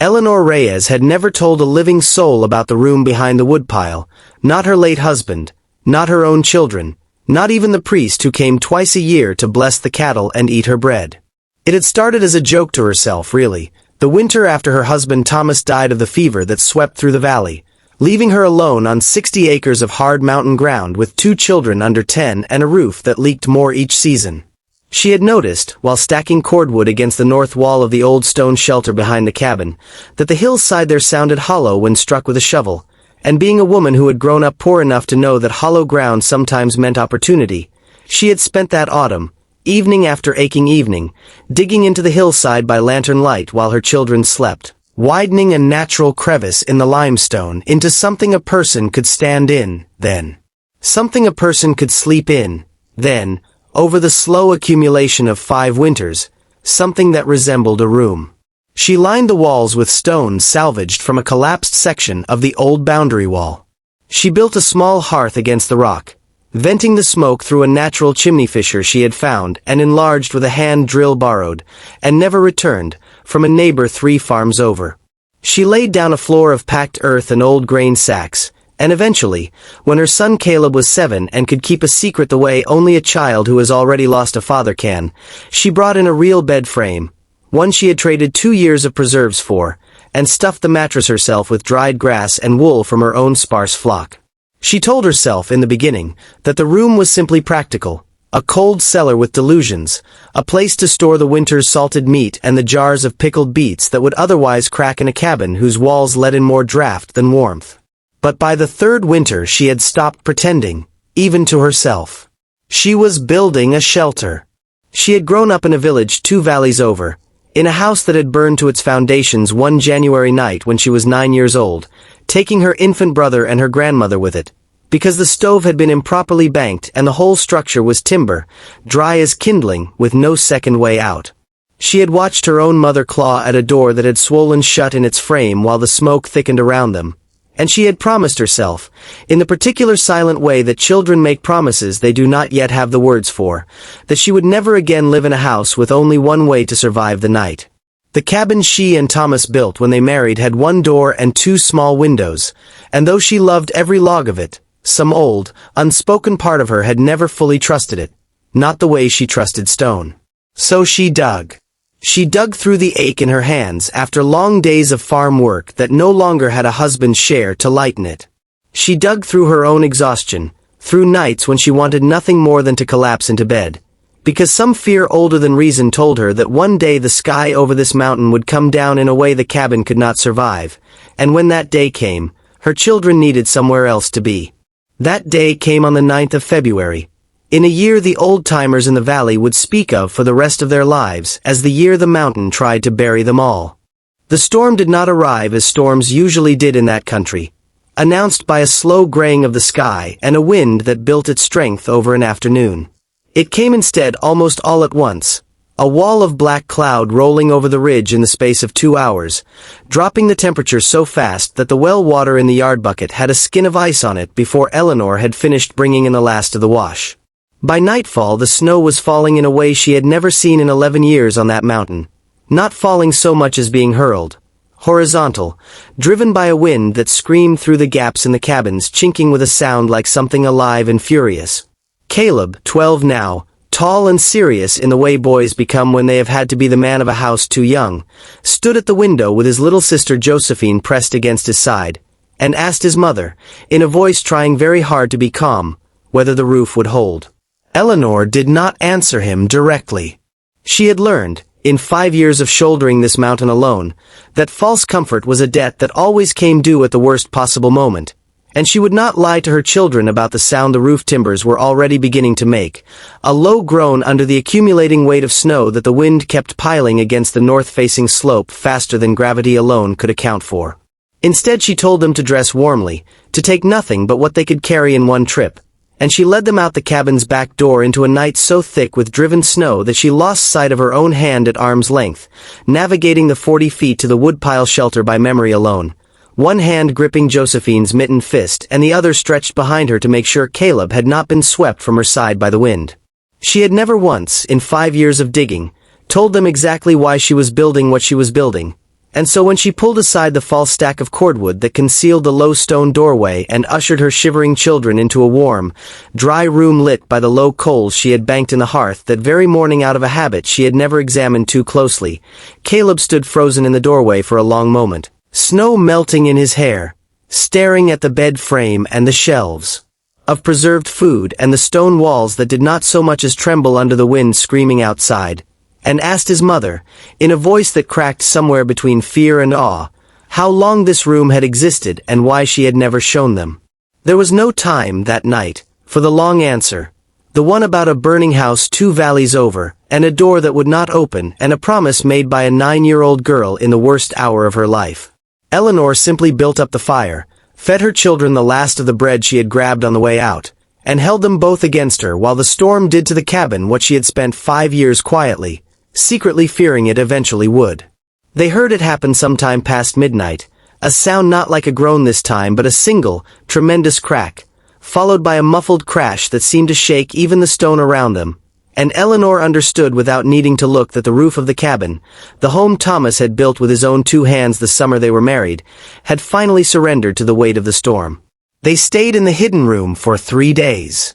Eleanor Reyes had never told a living soul about the room behind the woodpile, not her late husband, not her own children, not even the priest who came twice a year to bless the cattle and eat her bread. It had started as a joke to herself, really, the winter after her husband Thomas died of the fever that swept through the valley, leaving her alone on 60 acres of hard mountain ground with 2 children under 10 and a roof that leaked more each season. She had noticed, while stacking cordwood against the north wall of the old stone shelter behind the cabin, that the hillside there sounded hollow when struck with a shovel, and being a woman who had grown up poor enough to know that hollow ground sometimes meant opportunity, she had spent that autumn, evening after aching evening, digging into the hillside by lantern light while her children slept, widening a natural crevice in the limestone into something a person could stand in, then. Something a person could sleep in, then, over the slow accumulation of 5 winters, something that resembled a room. She lined the walls with stones salvaged from a collapsed section of the old boundary wall. She built a small hearth against the rock, venting the smoke through a natural chimney fissure she had found and enlarged with a hand drill borrowed, and never returned, from a neighbor 3 farms over. She laid down a floor of packed earth and old grain sacks, and eventually, when her son Caleb was 7 and could keep a secret the way only a child who has already lost a father can, she brought in a real bed frame, one she had traded 2 years of preserves for, and stuffed the mattress herself with dried grass and wool from her own sparse flock. She told herself in the beginning that the room was simply practical, a cold cellar with delusions, a place to store the winter's salted meat and the jars of pickled beets that would otherwise crack in a cabin whose walls let in more draft than warmth. But by the 3rd winter she had stopped pretending, even to herself. She was building a shelter. She had grown up in a village 2 valleys over, in a house that had burned to its foundations one January night when she was 9 years old, taking her infant brother and her grandmother with it, because the stove had been improperly banked and the whole structure was timber, dry as kindling, with no second way out. She had watched her own mother claw at a door that had swollen shut in its frame while the smoke thickened around them, and she had promised herself, in the particular silent way that children make promises they do not yet have the words for, that she would never again live in a house with only one way to survive the night. The cabin she and Thomas built when they married had 1 door and 2 small windows, and though she loved every log of it, some old, unspoken part of her had never fully trusted it, not the way she trusted stone. So she dug. She dug through the ache in her hands after long days of farm work that no longer had a husband's share to lighten it. She dug through her own exhaustion, through nights when she wanted nothing more than to collapse into bed, because some fear older than reason told her that one day the sky over this mountain would come down in a way the cabin could not survive, and when that day came, her children needed somewhere else to be. That day came on the 9th of February, in a year the old-timers in the valley would speak of for the rest of their lives as the year the mountain tried to bury them all. The storm did not arrive as storms usually did in that country, announced by a slow graying of the sky and a wind that built its strength over an afternoon. It came instead almost all at once, a wall of black cloud rolling over the ridge in the space of 2 hours, dropping the temperature so fast that the well water in the yard bucket had a skin of ice on it before Eleanor had finished bringing in the last of the wash. By nightfall the snow was falling in a way she had never seen in 11 years on that mountain, not falling so much as being hurled, horizontal, driven by a wind that screamed through the gaps in the cabins, chinking with a sound like something alive and furious. Caleb, 12 now, tall and serious in the way boys become when they have had to be the man of a house too young, stood at the window with his little sister Josephine pressed against his side, and asked his mother, in a voice trying very hard to be calm, whether the roof would hold. Eleanor did not answer him directly. She had learned, in 5 years of shouldering this mountain alone, that false comfort was a debt that always came due at the worst possible moment, and she would not lie to her children about the sound the roof timbers were already beginning to make, a low groan under the accumulating weight of snow that the wind kept piling against the north-facing slope faster than gravity alone could account for. Instead she told them to dress warmly, to take nothing but what they could carry in one trip, and she led them out the cabin's back door into a night so thick with driven snow that she lost sight of her own hand at arm's length, navigating the 40 feet to the woodpile shelter by memory alone, one hand gripping Josephine's mittened fist and the other stretched behind her to make sure Caleb had not been swept from her side by the wind. She had never once, in 5 years of digging, told them exactly why she was building what she was building, And so when she pulled aside the false stack of cordwood that concealed the low stone doorway and ushered her shivering children into a warm, dry room lit by the low coals she had banked in the hearth that very morning out of a habit she had never examined too closely, Caleb stood frozen in the doorway for a long moment, snow melting in his hair, staring at the bed frame and the shelves of preserved food and the stone walls that did not so much as tremble under the wind screaming outside, and asked his mother, in a voice that cracked somewhere between fear and awe, how long this room had existed and why she had never shown them. There was no time, that night, for the long answer, the one about a burning house 2 valleys over, and a door that would not open, and a promise made by a 9-year-old girl in the worst hour of her life. Eleanor simply built up the fire, fed her children the last of the bread she had grabbed on the way out, and held them both against her while the storm did to the cabin what she had spent 5 years quietly, secretly fearing it eventually would. They heard it happen sometime past midnight, a sound not like a groan this time but a single, tremendous crack, followed by a muffled crash that seemed to shake even the stone around them, and Eleanor understood without needing to look that the roof of the cabin, the home Thomas had built with his own 2 hands the summer they were married, had finally surrendered to the weight of the storm. They stayed in the hidden room for 3 days.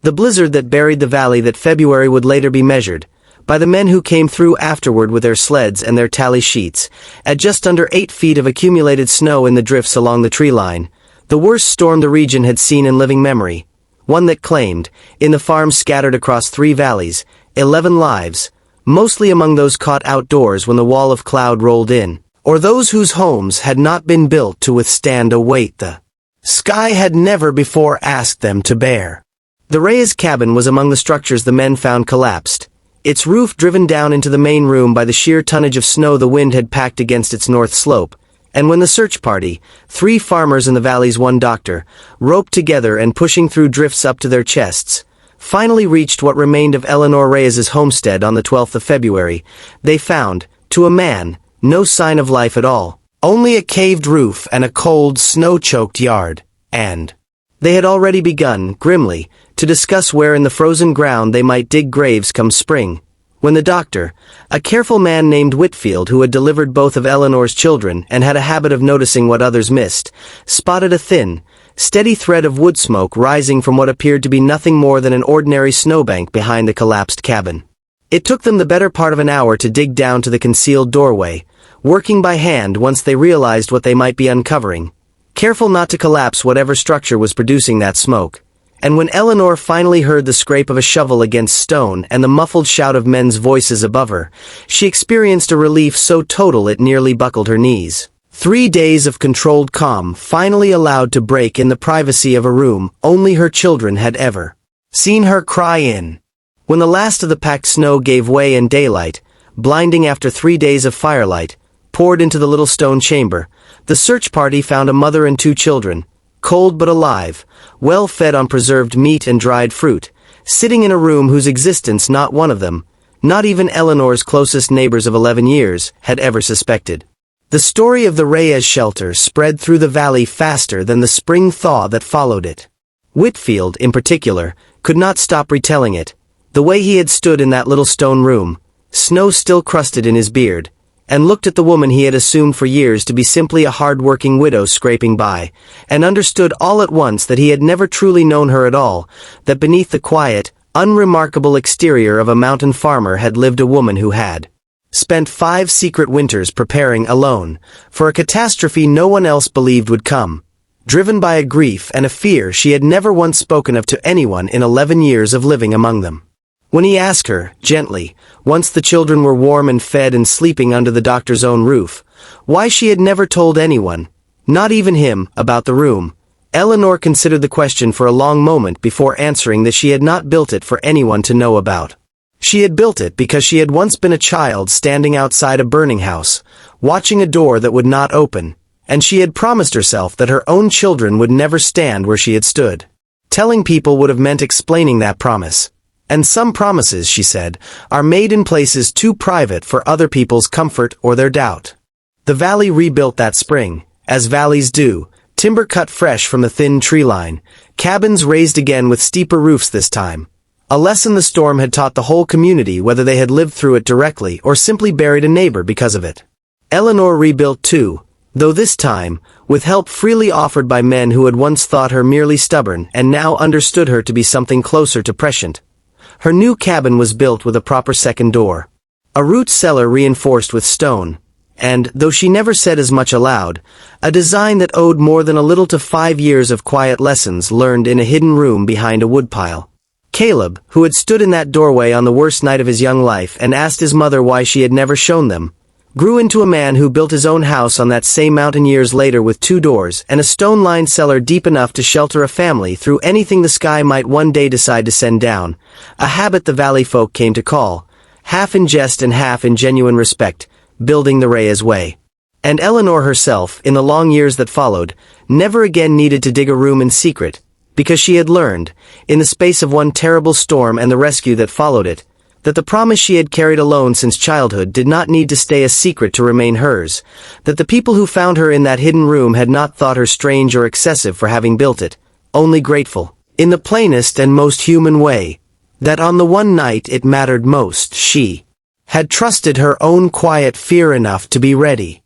The blizzard that buried the valley that February would later be measured, by the men who came through afterward with their sleds and their tally sheets, at just under 8 feet of accumulated snow in the drifts along the tree line, the worst storm the region had seen in living memory, one that claimed, in the farms scattered across 3 valleys, 11 lives, mostly among those caught outdoors when the wall of cloud rolled in, or those whose homes had not been built to withstand a weight the sky had never before asked them to bear. The Reyes cabin was among the structures the men found collapsed, its roof driven down into the main room by the sheer tonnage of snow the wind had packed against its north slope, and when the search party, 3 farmers in the valley's 1 doctor, roped together and pushing through drifts up to their chests, finally reached what remained of Eleanor Reyes's homestead on the 12th of February, they found, to a man, no sign of life at all, only a caved roof and a cold, snow-choked yard, and they had already begun, grimly, to discuss where in the frozen ground they might dig graves come spring, when the doctor, a careful man named Whitfield who had delivered both of Eleanor's children and had a habit of noticing what others missed, spotted a thin, steady thread of wood smoke rising from what appeared to be nothing more than an ordinary snowbank behind the collapsed cabin. It took them the better part of an hour to dig down to the concealed doorway, working by hand once they realized what they might be uncovering, careful not to collapse whatever structure was producing that smoke. And when Eleanor finally heard the scrape of a shovel against stone and the muffled shout of men's voices above her, she experienced a relief so total it nearly buckled her knees. 3 days of controlled calm finally allowed to break in the privacy of a room only her children had ever seen her cry in. When the last of the packed snow gave way and daylight, blinding after 3 days of firelight, poured into the little stone chamber, the search party found a mother and 2 children, cold but alive, well fed on preserved meat and dried fruit, sitting in a room whose existence not one of them, not even Eleanor's closest neighbors of 11 years, had ever suspected. The story of the Reyes shelter spread through the valley faster than the spring thaw that followed it. Whitfield, in particular, could not stop retelling it, the way he had stood in that little stone room, snow still crusted in his beard, and looked at the woman he had assumed for years to be simply a hard-working widow scraping by, and understood all at once that he had never truly known her at all, that beneath the quiet, unremarkable exterior of a mountain farmer had lived a woman who had spent 5 secret winters preparing alone for a catastrophe no one else believed would come, driven by a grief and a fear she had never once spoken of to anyone in 11 years of living among them. When he asked her, gently, once the children were warm and fed and sleeping under the doctor's own roof, why she had never told anyone, not even him, about the room, Eleanor considered the question for a long moment before answering that she had not built it for anyone to know about. She had built it because she had once been a child standing outside a burning house, watching a door that would not open, and she had promised herself that her own children would never stand where she had stood. Telling people would have meant explaining that promise. And some promises, she said, are made in places too private for other people's comfort or their doubt. The valley rebuilt that spring, as valleys do, timber cut fresh from the thin tree line, cabins raised again with steeper roofs this time. A lesson the storm had taught the whole community whether they had lived through it directly or simply buried a neighbor because of it. Eleanor rebuilt too, though this time, with help freely offered by men who had once thought her merely stubborn and now understood her to be something closer to prescient. Her new cabin was built with a proper second door. A root cellar reinforced with stone, and, though she never said as much aloud, a design that owed more than a little to 5 years of quiet lessons learned in a hidden room behind a woodpile. Caleb, who had stood in that doorway on the worst night of his young life and asked his mother why she had never shown them, grew into a man who built his own house on that same mountain years later with 2 doors and a stone-lined cellar deep enough to shelter a family through anything the sky might one day decide to send down, a habit the valley folk came to call, half in jest and half in genuine respect, building the Reyes way. And Eleanor herself, in the long years that followed, never again needed to dig a room in secret, because she had learned, in the space of one terrible storm and the rescue that followed it, that the promise she had carried alone since childhood did not need to stay a secret to remain hers, that the people who found her in that hidden room had not thought her strange or excessive for having built it, only grateful, in the plainest and most human way, that on the one night it mattered most she had trusted her own quiet fear enough to be ready.